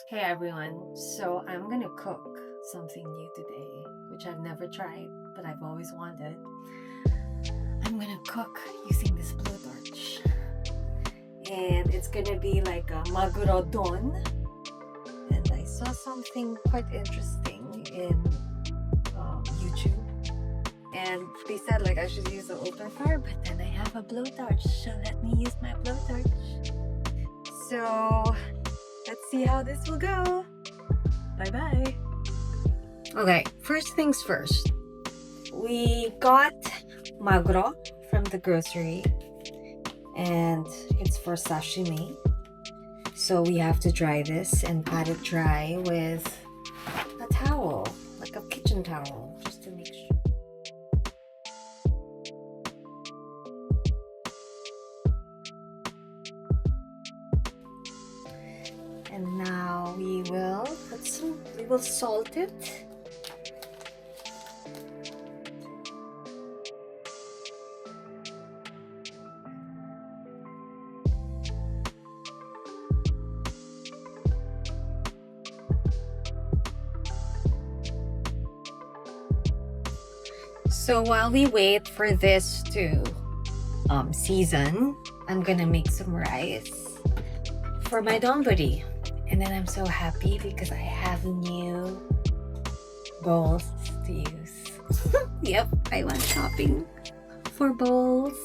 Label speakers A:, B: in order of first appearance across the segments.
A: Hey everyone, so I'm gonna cook something new today, which I've never tried, but I've always wanted. I'm gonna cook using this blowtorch, and it's gonna be like a Maguro-Don. And I saw something quite interesting in YouTube, and they said like I should use the open fire, but then I have a blowtorch, so let me use my blowtorch. So let's see how this will go. Bye bye. Okay, first things first. We got maguro from the grocery and it's for sashimi. So we have to dry this and pat it dry with a towel, like a kitchen towel, just to make sure. And now we will salt it. So while we wait for this to season, I'm gonna make some rice for my donburi. And then I'm so happy because I have new bowls to use. Yep, I went shopping for bowls,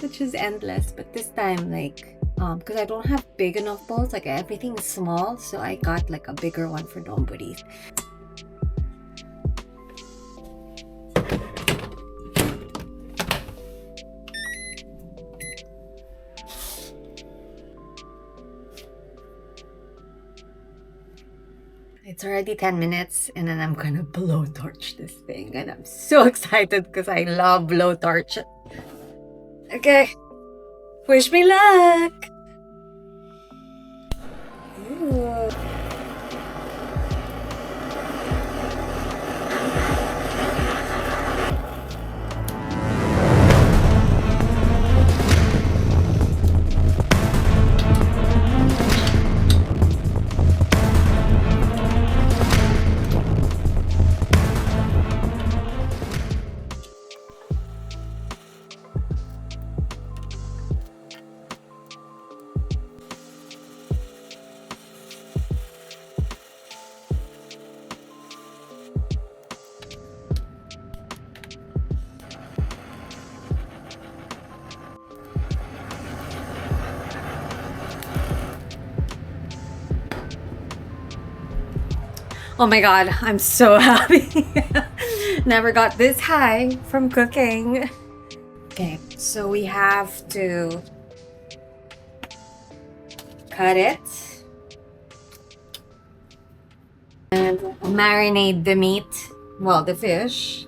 A: which is endless. But this time, like, because I don't have big enough bowls, like everything is small, so I got like a bigger one for donburi. It's already 10 minutes and then I'm gonna blowtorch this thing, and I'm so excited because I love blowtorch. Okay, wish me luck. Ooh. Oh my god, I'm so happy. Never got this high from cooking. Okay, so we have to cut it and marinate the meat, well, the fish,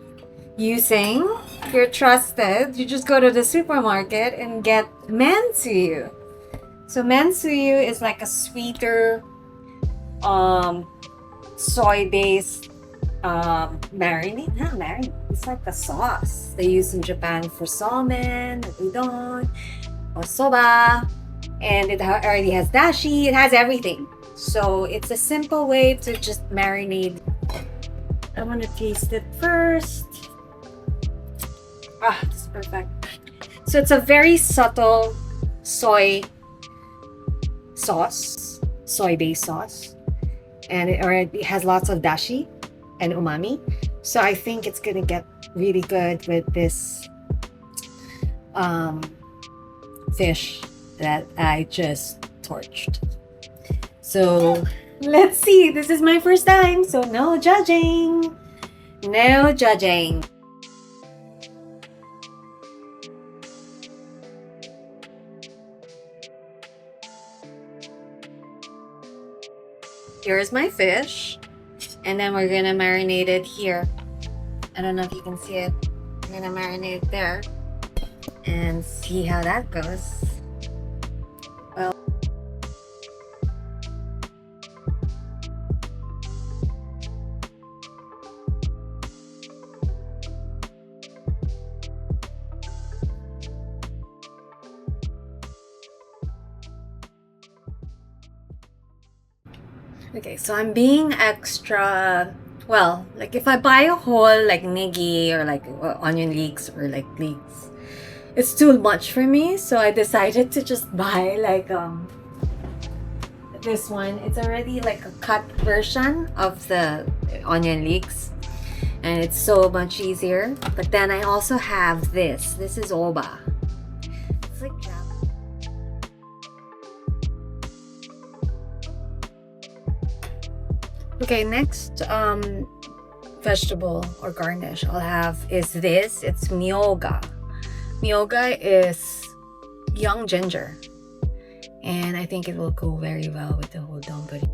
A: using, if you're trusted, you just go to the supermarket and get mansuyu. So mansuyu is like a sweeter soy-based marinade. Not marinade, it's like a sauce they use in Japan for salmon, udon, or soba, and it already has dashi. It has everything, so it's a simple way to just marinate. I want to taste it first. Ah, this is perfect. So it's a very subtle soy sauce, soy-based sauce, and it already has lots of dashi and umami. So I think it's gonna get really good with this fish that I just torched. So let's see. This is my first time, so no judging. No judging. Here's my fish, and then we're gonna marinate it here. I don't know if you can see it. I'm gonna marinate it there and see how that goes. Well, Okay, so I'm being extra, well, like if I buy a whole like nigi or like onion leeks or like leeks, it's too much for me. So I decided to just buy like this one. It's already like a cut version of the onion leeks, and it's so much easier. But then I also have this. This is oba. It's like jam. Okay, next vegetable or garnish I'll have is this. It's miyoga. Miyoga is young ginger, and I think it will go very well with the whole donburi.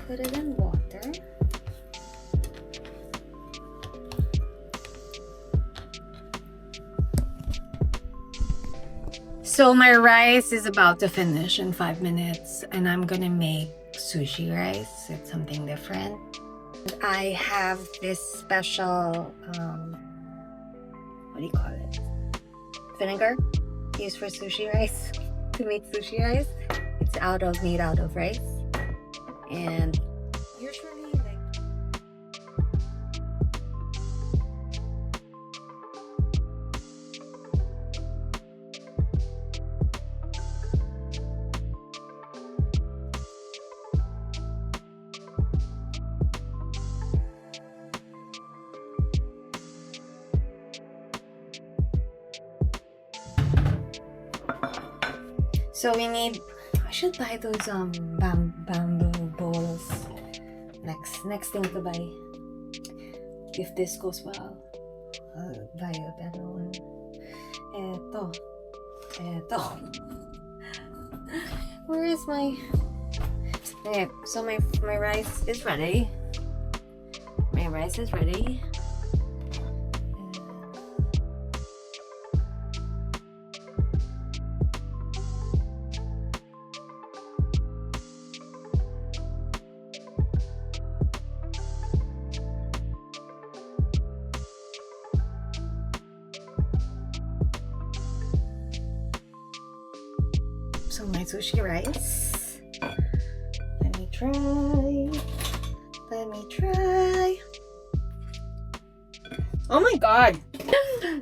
A: Put it in water. So my rice is about to finish in 5 minutes, and I'm gonna make sushi rice. It's something different. I have this special, what do you call it? Vinegar used for sushi rice, to make sushi rice. It's made out of rice. And usually like, so we need, I should buy those bamboo bowls. Next thing to buy. If this goes well, I'll buy a better one. Eto. Where is my... Okay, so my rice is ready. My rice is ready. So my sushi rice. Let me try. Oh my god.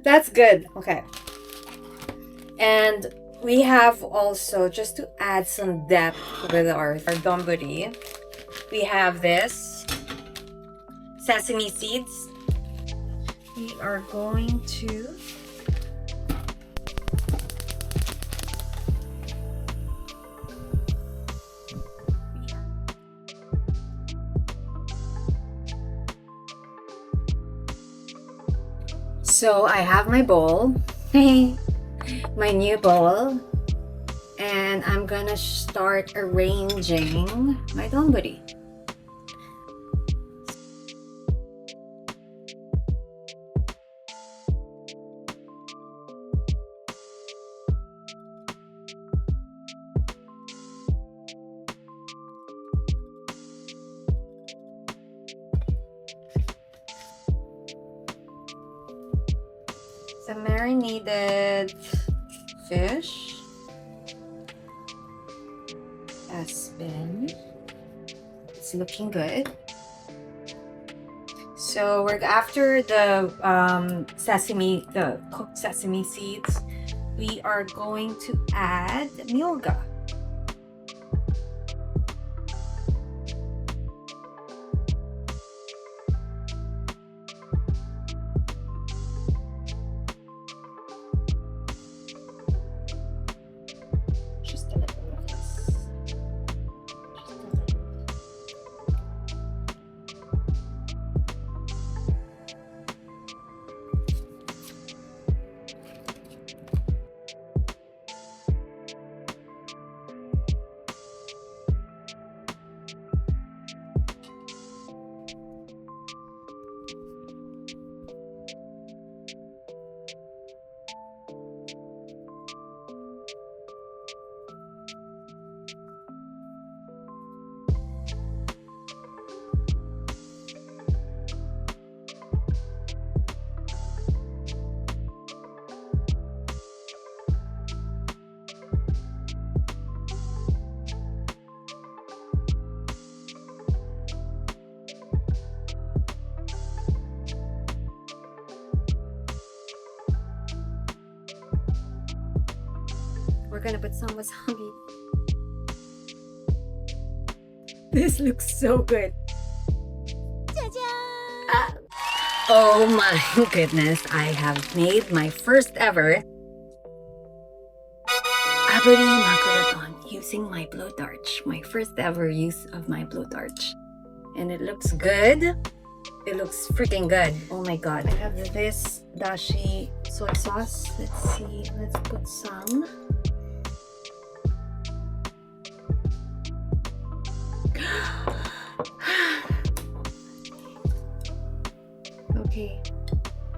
A: That's good. Okay. And we have also, just to add some depth with our donburi, we have this sesame seeds. We are going to So I have my bowl, my new bowl, and I'm gonna start arranging my donburi. The marinated fish has been, it's looking good. So we're after the the cooked sesame seeds, we are going to add miyoga. we're gonna put some wasabi. This looks so good. Oh my goodness, I have made my first ever Aburi Maguro-Don using my blowtorch. My first ever use of my blowtorch. And it looks good. It looks freaking good. Oh my god. I have this dashi soy sauce. Let's see. Let's put some. Okay.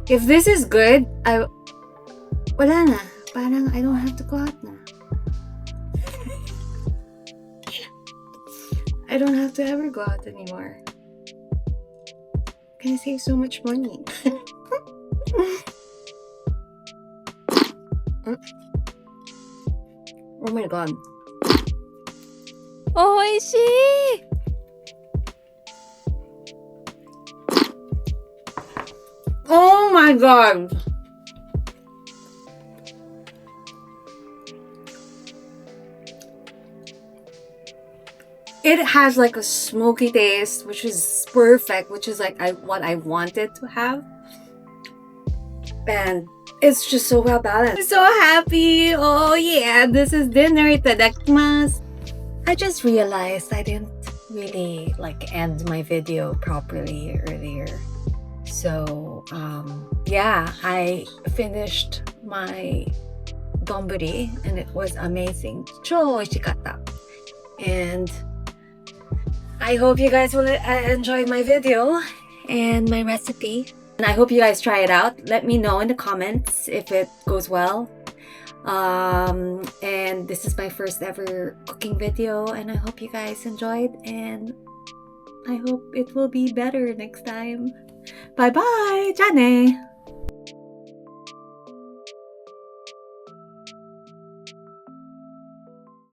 A: If this is good, wala na. Parang I don't have to go out na. I don't have to ever go out anymore. Can I save so much money? Oh my god. Oishii! Oh my god! It has like a smoky taste, which is perfect, which is like what I wanted to have. And it's just so well balanced. I'm so happy! Oh yeah, this is dinner. Itadakimasu! I just realized I didn't really like end my video properly earlier. So yeah, I finished my Donburi and it was amazing. 超美味しかった. And I hope you guys will enjoy my video and my recipe. And I hope you guys try it out. Let me know in the comments if it goes well. And this is my first ever cooking video and I hope you guys enjoyed and I hope it will be better next time. Bye bye! じゃあね!